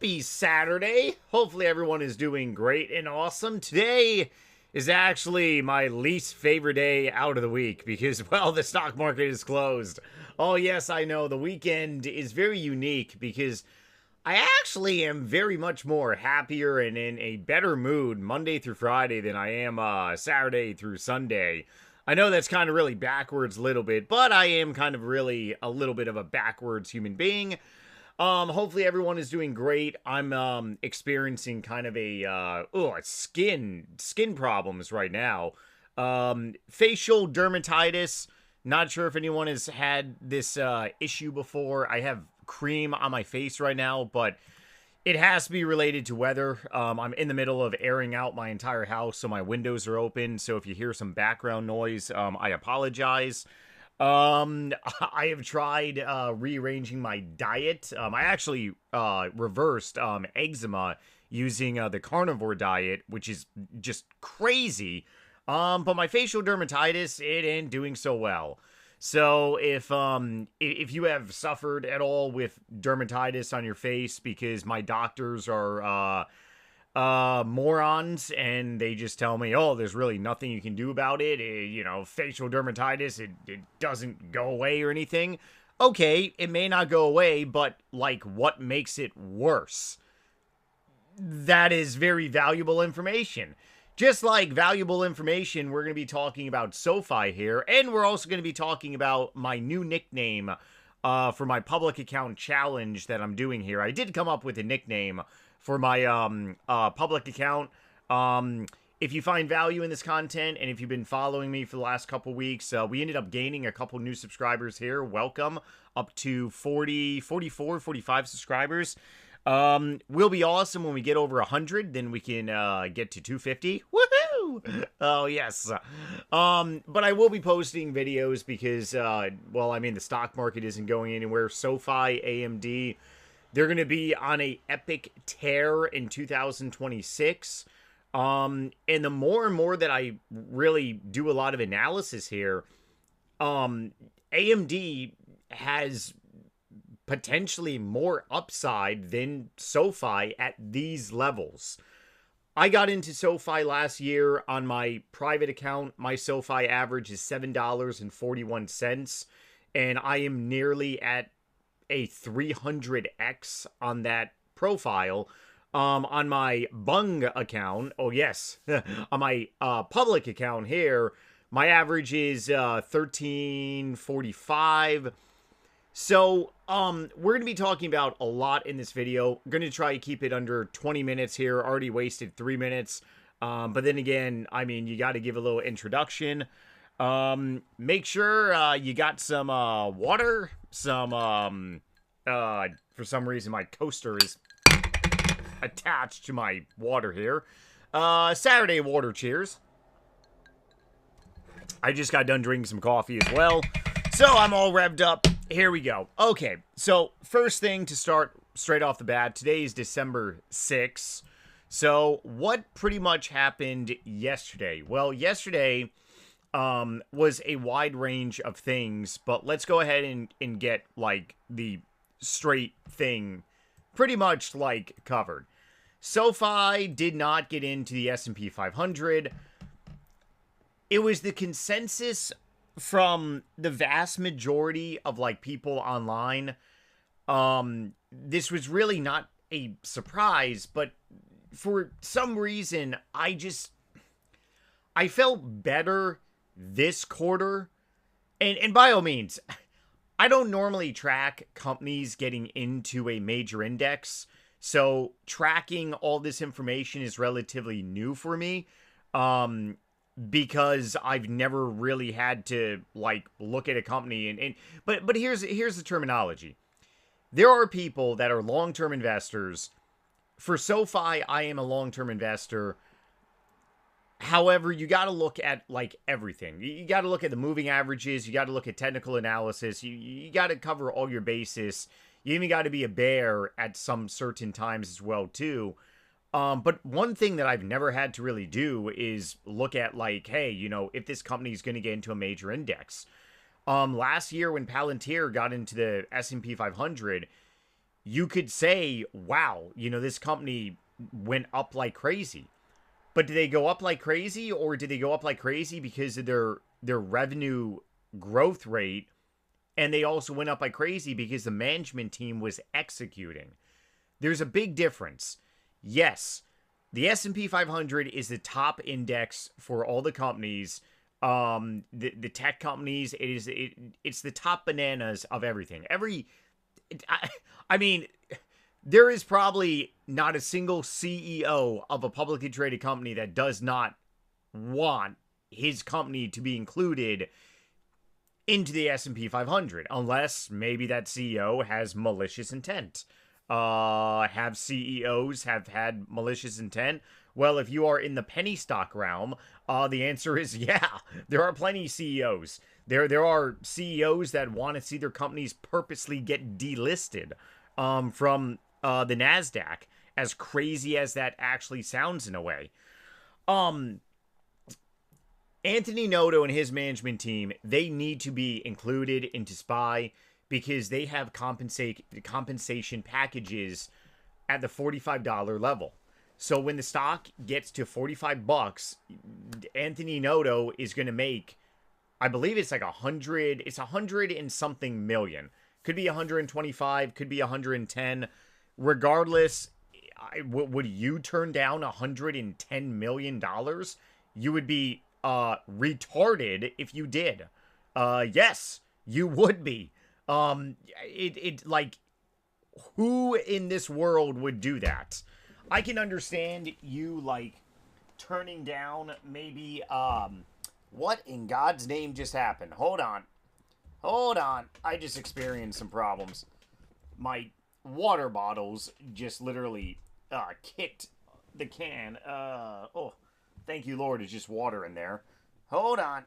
Happy Saturday. Hopefully everyone is doing great and awesome. Today is actually my least favorite day out of the week because, well, the stock market is closed. Oh, yes, I know. The weekend is very unique because I actually am very much more happier and in a better mood Monday through Friday than I am Saturday through Sunday. I know that's kind of really backwards a little bit, but I am kind of really a little bit of a backwards human being. Hopefully everyone is doing great. I'm experiencing kind of a skin problems right now. Facial dermatitis. Not sure if anyone has had this issue before. I have cream on my face right now, but it has to be related to weather. I'm in the middle of airing out my entire house, so my windows are open. So if you hear some background noise, I apologize. I have tried rearranging my diet. I actually reversed eczema using the carnivore diet, which is just crazy. But my facial dermatitis, it ain't doing so well. So if you have suffered at all with dermatitis on your face, because my doctors are morons and they just tell me, oh, there's really nothing you can do about it. Facial dermatitis, it doesn't go away or anything. Okay, it may not go away, but like, what makes it worse? That is very valuable information. Just like valuable information, we're going to be talking about SoFi here, and we're also going to be talking about my new nickname for my public account challenge that I'm doing here. I did come up with a nickname for my public account. If you find value in this content, and if you've been following me for the last couple weeks, we ended up gaining a couple new subscribers here. Welcome, up to 44, 45 subscribers. Will be awesome when we get over 100, then we can get to 250. Woohoo! Oh yes. But I will be posting videos because the stock market isn't going anywhere. SoFi, AMD, they're going to be on a epic tear in 2026. And the more and more that I really do a lot of analysis here, AMD has potentially more upside than SoFi at these levels. I got into SoFi last year on my private account. My SoFi average is $7.41, and I am nearly at a 300x on that profile. On my Bung account, oh yes, on my public account here, my average is 1345. So, we're going to be talking about a lot in this video. I'm going to try to keep it under 20 minutes here. Already wasted 3 minutes. But then again, I mean, you got to give a little introduction. Make sure you got some water. For some reason, my coaster is attached to my water here. Saturday water cheers. I just got done drinking some coffee as well. So, I'm all revved up. Here we go. Okay, so first thing to start straight off the bat, today is December 6th. So what pretty much happened yesterday? Well, yesterday was a wide range of things, but let's go ahead and get like the straight thing pretty much like covered. SoFi did not get into the S&P 500. It was the consensus from the vast majority of like people online. This was really not a surprise, but for some reason I felt better this quarter. And by all means, I don't normally track companies getting into a major index, so tracking all this information is relatively new for me. Because I've never really had to like look at a company but here's the terminology. There are people that are long-term investors. For SoFi, I am a long-term investor. However, you got to look at like everything. You got to look at the moving averages. You got to look at technical analysis. You got to cover all your bases. You even got to be a bear at some certain times as well too. But one thing that I've never had to really do is look at like, hey, if this company is going to get into a major index. Last year when Palantir got into the S&P 500, you could say, wow, this company went up like crazy. But did they go up like crazy, or did they go up like crazy because of their revenue growth rate? And they also went up like crazy because the management team was executing. There's a big difference. Yes, the S&P 500 is the top index for all the companies. The tech companies, it's the top bananas of everything. I mean, there is probably not a single CEO of a publicly traded company that does not want his company to be included into the S&P 500, unless maybe that CEO has malicious intent. Have CEOs have had malicious intent? Well, if you are in the penny stock realm, the answer is yeah. There are plenty of CEOs. There are CEOs that want to see their companies purposely get delisted from the NASDAQ, as crazy as that actually sounds in a way. Anthony Noto and his management team, they need to be included into SPY because they have compensation packages at the $45 level. So when the stock gets to $45, Anthony Noto is going to make, I believe it's like 100, it's 100 and something million. Could be 125, could be 110. Regardless, would you turn down $110 million? You would be retarded if you did. Yes, you would be. Like, who in this world would do that? I can understand you, like, turning down maybe, what in God's name just happened? Hold on. I just experienced some problems. My water bottles just literally, kicked the can. Oh, thank you, Lord, it's just water in there. Hold on.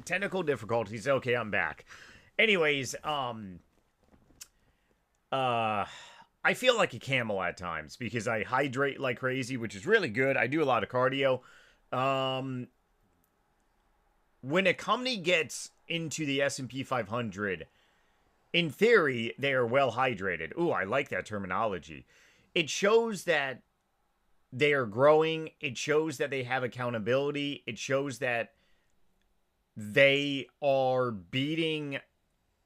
Technical difficulties. Okay, I'm back. Anyways, I feel like a camel at times because I hydrate like crazy, which is really good. I do a lot of cardio. When a company gets into the S&P 500, in theory, they are well hydrated. Ooh, I like that terminology. It shows that they are growing. It shows that they have accountability. It shows that they are beating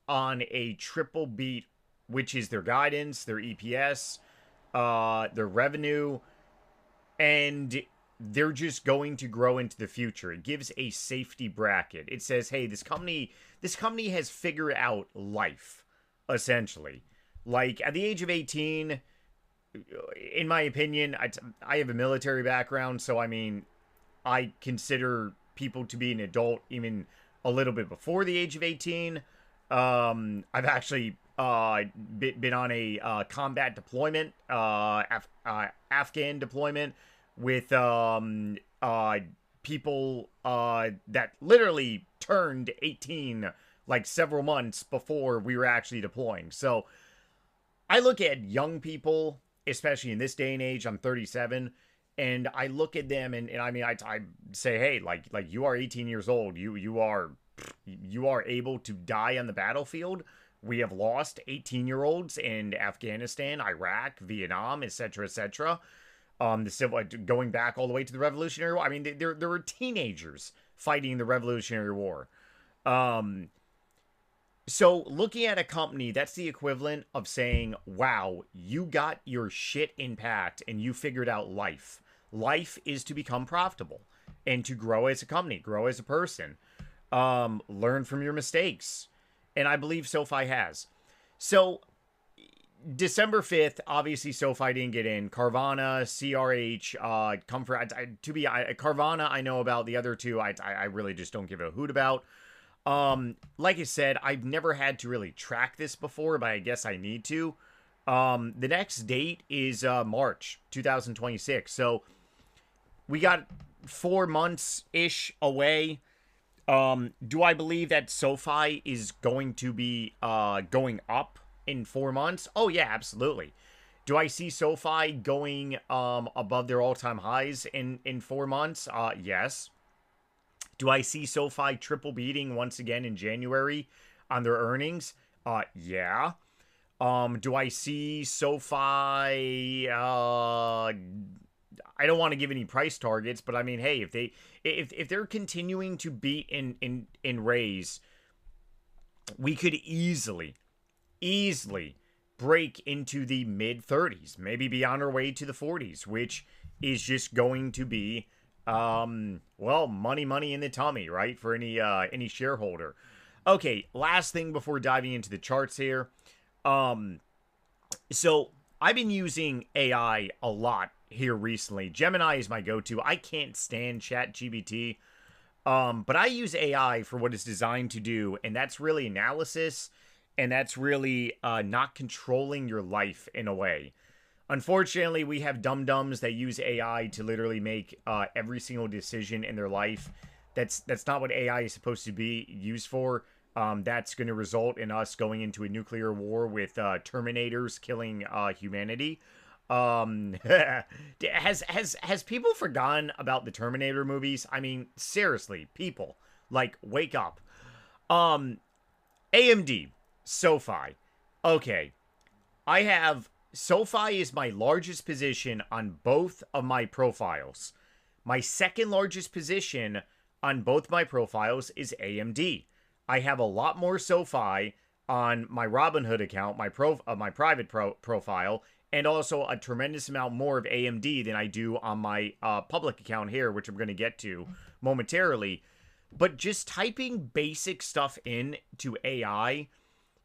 on a triple beat, which is their guidance, their EPS, their revenue, and they're just going to grow into the future. It gives a safety bracket. It says, hey, this company has figured out life, essentially. Like, at the age of 18, in my opinion, I have a military background, so I mean, I consider people to be an adult even a little bit before the age of 18. I've actually been on a combat deployment, Afghan deployment with people that literally turned 18 like several months before we were actually deploying. So I look at young people, especially in this day and age. I'm 37, and I look at them and I mean I say, hey, like you are 18 years old. You are able to die on the battlefield. We have lost 18-year-olds in Afghanistan, Iraq, Vietnam, etc., etc. The civil, going back all the way to the Revolutionary War. I mean, there were teenagers fighting the Revolutionary War. So looking at a company, that's the equivalent of saying, wow, you got your shit in packed and you figured out life. Life is to become profitable and to grow as a company, grow as a person, learn from your mistakes. And I believe SoFi has. So December 5th, obviously SoFi didn't get in. Carvana, CRH, Comfort. Carvana I know about. The other two I really just don't give a hoot about. Like I said, I've never had to really track this before, but I guess I need to. The next date is March 2026. So we got 4 months-ish away. Do I believe that SoFi is going to be going up in 4 months? Oh, yeah, absolutely. Do I see SoFi going above their all-time highs in 4 months? Yes. Do I see SoFi triple beating once again in January on their earnings? Yeah. Do I see SoFi? I don't want to give any price targets, but I mean, hey, if they're continuing to beat in raise, we could easily break into the mid 30s, maybe be on our way to the 40s, which is just going to be well, money in the tummy, right? For any shareholder. Okay, last thing before diving into the charts here. So I've been using AI a lot here recently. Gemini is my go-to. I can't stand ChatGPT. But I use AI for what it's designed to do, and that's really analysis, and that's really not controlling your life in a way. Unfortunately, we have dum-dums that use AI to literally make every single decision in their life. That's not what AI is supposed to be used for. That's going to result in us going into a nuclear war with Terminators killing humanity. Has people forgotten about the Terminator movies? I mean, seriously, people, like, wake up. AMD, SoFi. Okay, I have SoFi is my largest position on both of my profiles. My second largest position on both my profiles is AMD. I have a lot more SoFi on my Robinhood account, my private profile, and also a tremendous amount more of AMD than I do on my public account here, which I'm going to get to momentarily. But just typing basic stuff in to AI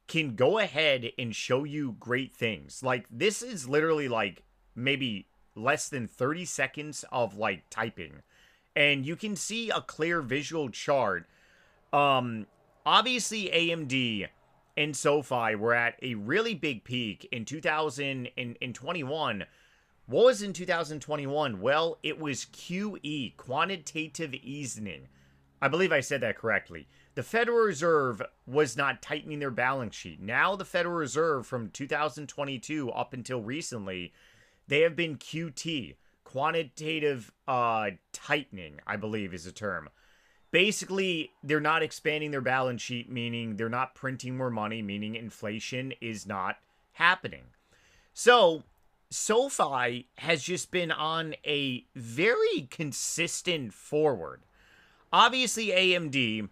can go ahead and show you great things. Like, this is literally like maybe less than 30 seconds of like typing, and you can see a clear visual chart. Obviously AMD and SoFi were at a really big peak in 2021. What was in 2021? Well, it was QE, quantitative easing. I believe I said that correctly. The Federal Reserve was not tightening their balance sheet. Now the Federal Reserve from 2022 up until recently, they have been QT, quantitative tightening, I believe is the term. Basically, they're not expanding their balance sheet, meaning they're not printing more money, meaning inflation is not happening. So, SoFi has just been on a very consistent forward. Obviously, AMD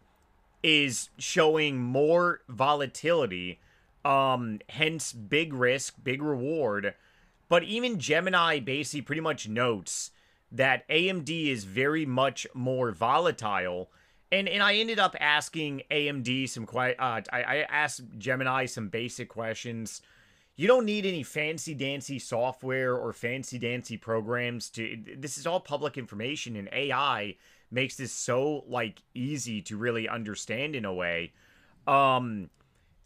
is showing more volatility, hence big risk, big reward. But even Gemini basically pretty much notes that AMD is very much more volatile. And I ended up asking AMD I asked Gemini some basic questions. You don't need any fancy dancy software or fancy dancy programs this is all public information, and AI makes this so like easy to really understand in a way. And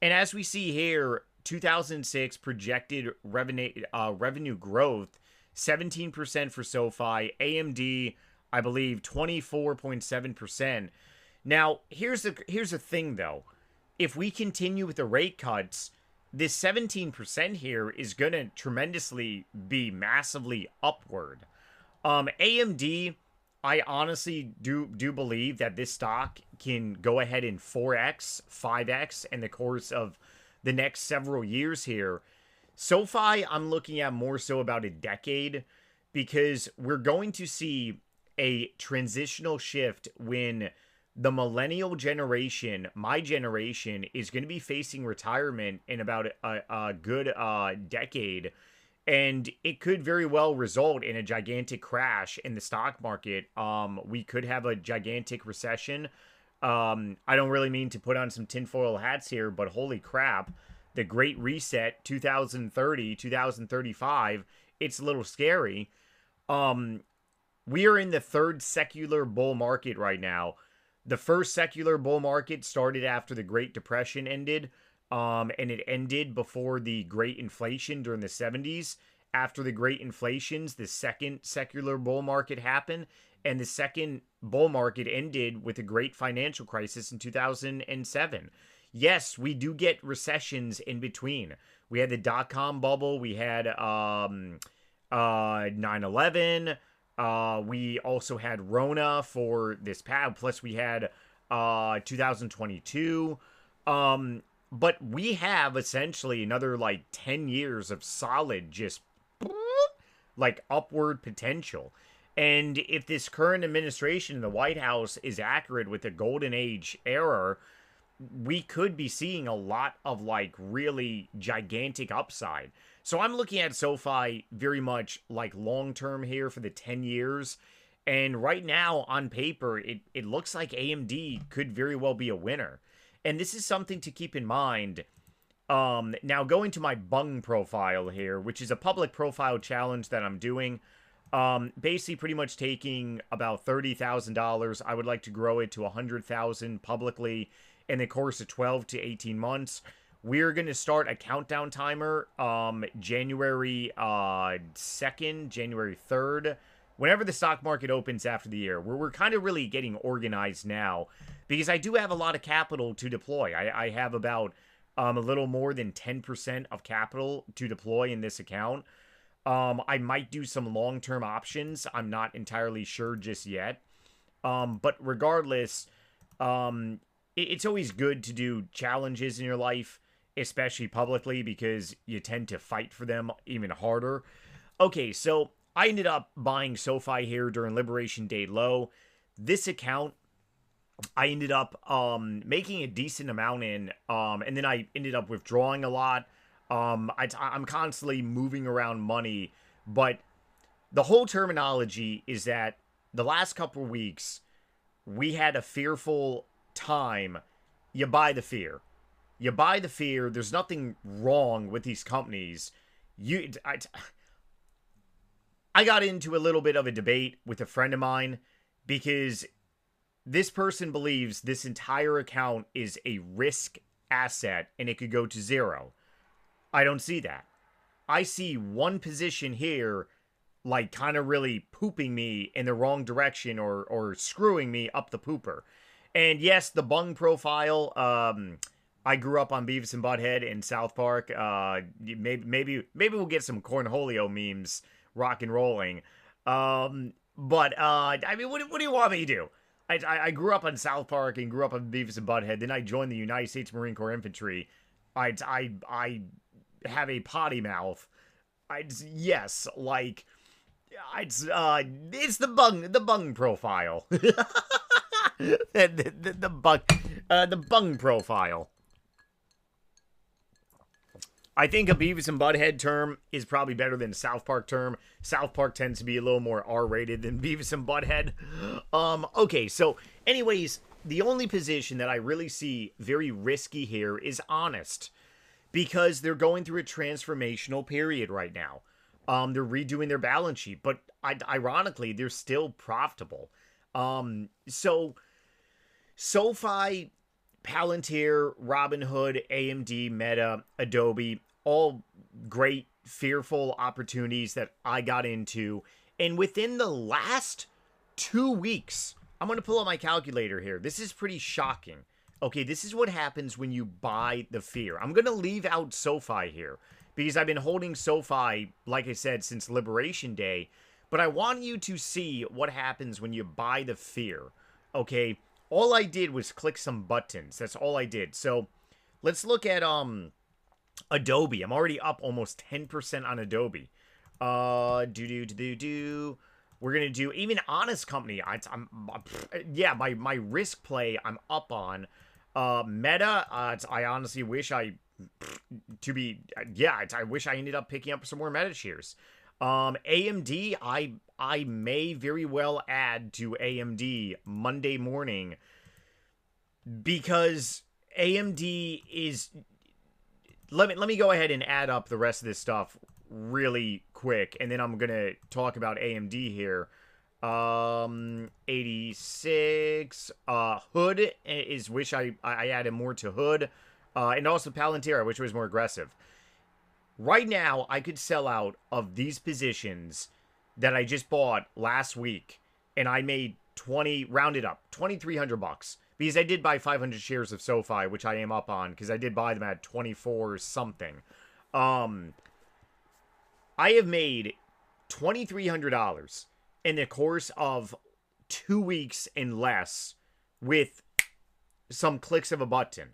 as we see here, 2006 projected revenue growth 17% for SoFi, AMD, I believe 24.7%. Now, here's the thing though. If we continue with the rate cuts, this 17% here is going to tremendously be massively upward. AMD, I honestly do believe that this stock can go ahead and 4x, 5x in the course of the next several years here. SoFi, I'm looking at more so about a decade, because we're going to see a transitional shift when the millennial generation, my generation, is going to be facing retirement in about a good decade. And it could very well result in a gigantic crash in the stock market. We could have a gigantic recession. I don't really mean to put on some tinfoil hats here, but holy crap. The Great Reset 2030, 2035, it's a little scary. We are in the third secular bull market right now. The first secular bull market started after the Great Depression ended, and it ended before the Great Inflation during the 70s. After the Great Inflations, the second secular bull market happened, and the second bull market ended with the Great Financial Crisis in 2007. Yes, we do get recessions in between. We had the dot-com bubble. We had 9/11. We also had Rona for this past. Plus, we had 2022. But we have essentially another like 10 years of solid, just like upward potential. And if this current administration in the White House is accurate with the golden age era, we could be seeing a lot of like really gigantic upside. So I'm looking at SoFi very much like long term here for the 10 years. And right now on paper, it looks like AMD could very well be a winner. And this is something to keep in mind. Now going to my Bung profile here, which is a public profile challenge that I'm doing. Basically pretty much taking about $30,000. I would like to grow it to 100,000 publicly in the course of 12 to 18 months. We're going to start a countdown timer January 2nd, January 3rd, whenever the stock market opens after the year. We're kind of really getting organized now because I do have a lot of capital to deploy. I have about a little more than 10% of capital to deploy in this account. I might do some long-term options. I'm not entirely sure just yet. But regardless, it's always good to do challenges in your life, especially publicly, because you tend to fight for them even harder. Okay, so I ended up buying SoFi here during Liberation Day low. This account, I ended up making a decent amount in, and then I ended up withdrawing a lot. I'm constantly moving around money, but the whole terminology is that the last couple of weeks, we had a fearful time. You buy the fear. You buy the fear. There's nothing wrong with these companies. I got into a little bit of a debate with a friend of mine because this person believes this entire account is a risk asset and it could go to zero. I don't see that. I see one position here like kind of really pooping me in the wrong direction or screwing me up the pooper. And yes, the Bung profile, I grew up on Beavis and Butthead in South Park. Maybe we'll get some Cornholio memes rock and rolling. I mean, what do you want me to do? I grew up on South Park and grew up on Beavis and Butthead. Then I joined the United States Marine Corps Infantry. I have a potty mouth. It's the Bung profile. the Bung profile. I think a Beavis and Butthead term is probably better than a South Park term. South Park tends to be a little more R-rated than Beavis and Butthead. Okay, so anyways, the only position that I really see very risky here is Honest, because they're going through a transformational period right now. They're redoing their balance sheet, but ironically, they're still profitable. So SoFi, Palantir, Robinhood, AMD, Meta, Adobe, all great, fearful opportunities that I got into. And within the last 2 weeks, I'm going to pull out my calculator here. This is pretty shocking. Okay, this is what happens when you buy the fear. I'm going to leave out SoFi here because I've been holding SoFi, like I said, since Liberation Day. But I want you to see what happens when you buy the fear. Okay, all I did was click some buttons. That's all I did. So let's look at Adobe. I'm already up almost 10% on Adobe. We're gonna do even Honest Company. My risk play I'm up on. Meta. I honestly wish I wish I ended up picking up some more Meta shares. AMD, I may very well add to AMD Monday morning because AMD is. Let me go ahead and add up the rest of this stuff really quick, and then I'm gonna talk about AMD here. 86 Hood is wish I added more to Hood, and also Palantir, which was more aggressive. Right now, I could sell out of these positions that I just bought last week, and I made rounded up, $2,300 because I did buy 500 shares of SoFi, which I am up on because I did buy them at 24 something. I have made $2,300 in the course of 2 weeks and less with some clicks of a button.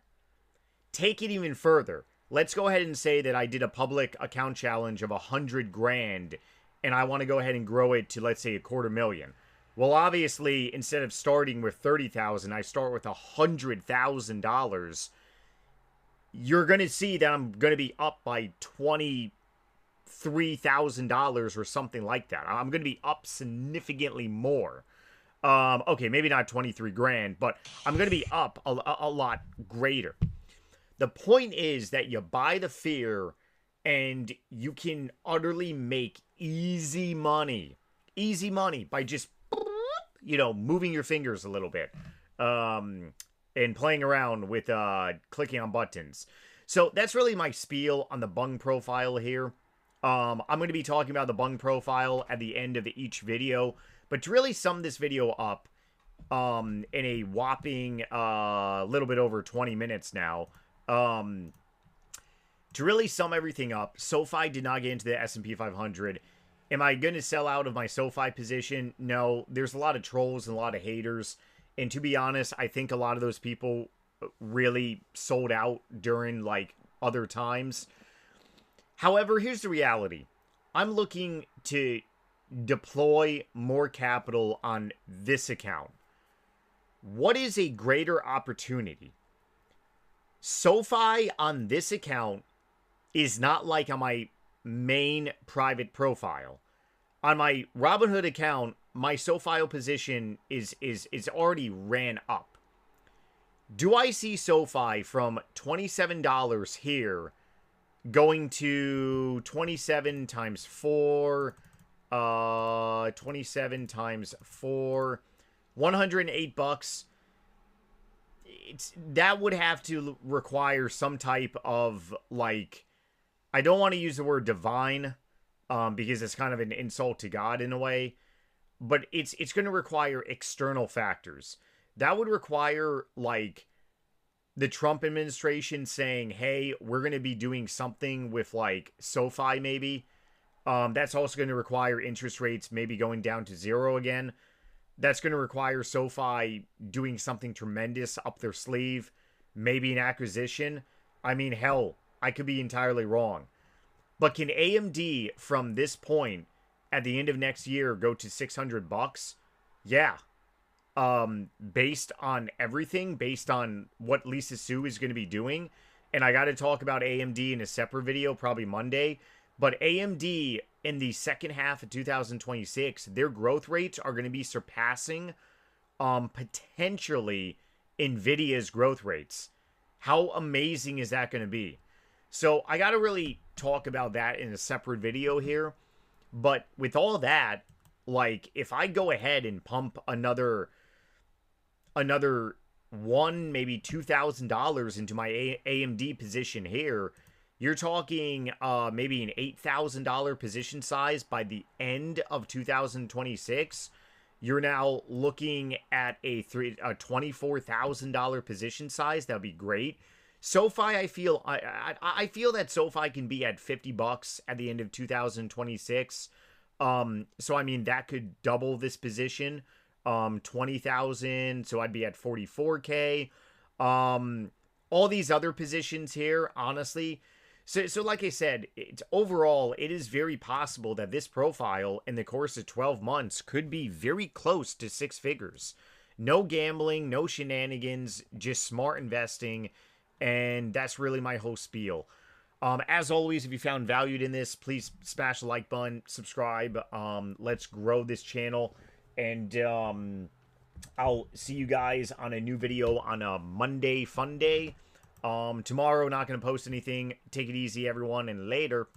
take it even further. Let's go ahead and say that I did a public account challenge of 100 grand and I want to go ahead and grow it to, let's say, $250,000. Well, obviously, instead of starting with 30,000, I start with $100,000. You're going to see that I'm going to be up by $23,000 or something like that. I'm going to be up significantly more. Okay, maybe not 23 grand, but I'm going to be up a lot greater. The point is that you buy the fear and you can utterly make easy money by just, moving your fingers a little bit, and playing around with, clicking on buttons. So that's really my spiel on the Bung profile here. I'm going to be talking about the Bung profile at the end of each video, but to really sum this video up, in a whopping, little bit over 20 minutes now, to really sum everything up, SoFi did not get into the S&P 500. Am I going to sell out of my SoFi position? No. There's a lot of trolls and a lot of haters. And to be honest, I think a lot of those people really sold out during, other times. However, here's the reality. I'm looking to deploy more capital on this account. What is a greater opportunity? SoFi on this account is not like on my main private profile. On my Robinhood account, my SoFi position is already ran up. Do I see SoFi from $27 here going to 27 times 4, 27 times 4, $108? That would have to require some type of, I don't want to use the word divine, because it's kind of an insult to God in a way, but it's going to require external factors. That would require, the Trump administration saying, hey, we're going to be doing something with, SoFi maybe. That's also going to require interest rates maybe going down to 0 again. That's going to require SoFi doing something tremendous up their sleeve. Maybe an acquisition. I mean, hell, I could be entirely wrong. But can AMD from this point at the end of next year go to $600? Yeah. Based on everything, based on what Lisa Su is going to be doing. And I got to talk about AMD in a separate video, probably Monday. But AMD in the second half of 2026, their growth rates are going to be surpassing potentially NVIDIA's growth rates. How amazing is that going to be? So I got to really talk about that in a separate video here. But with all that, if I go ahead and pump another $1,000, maybe $2,000 into my AMD position here, you're talking maybe an $8,000 position size by the end of 2026. You're now looking at a $24,000 position size. That would be great. SoFi, I feel that SoFi can be at $50 at the end of 2026. So I mean that could double this position. 20,000, so I'd be at 44K. All these other positions here, honestly. So like I said, overall, it is very possible that this profile in the course of 12 months could be very close to 6 figures. No gambling, no shenanigans, just smart investing. And that's really my whole spiel. As always, if you found value in this, please smash the like button, subscribe. Let's grow this channel. And I'll see you guys on a new video on a Monday fun day. Tomorrow, not going to post anything. Take it easy, everyone, and later.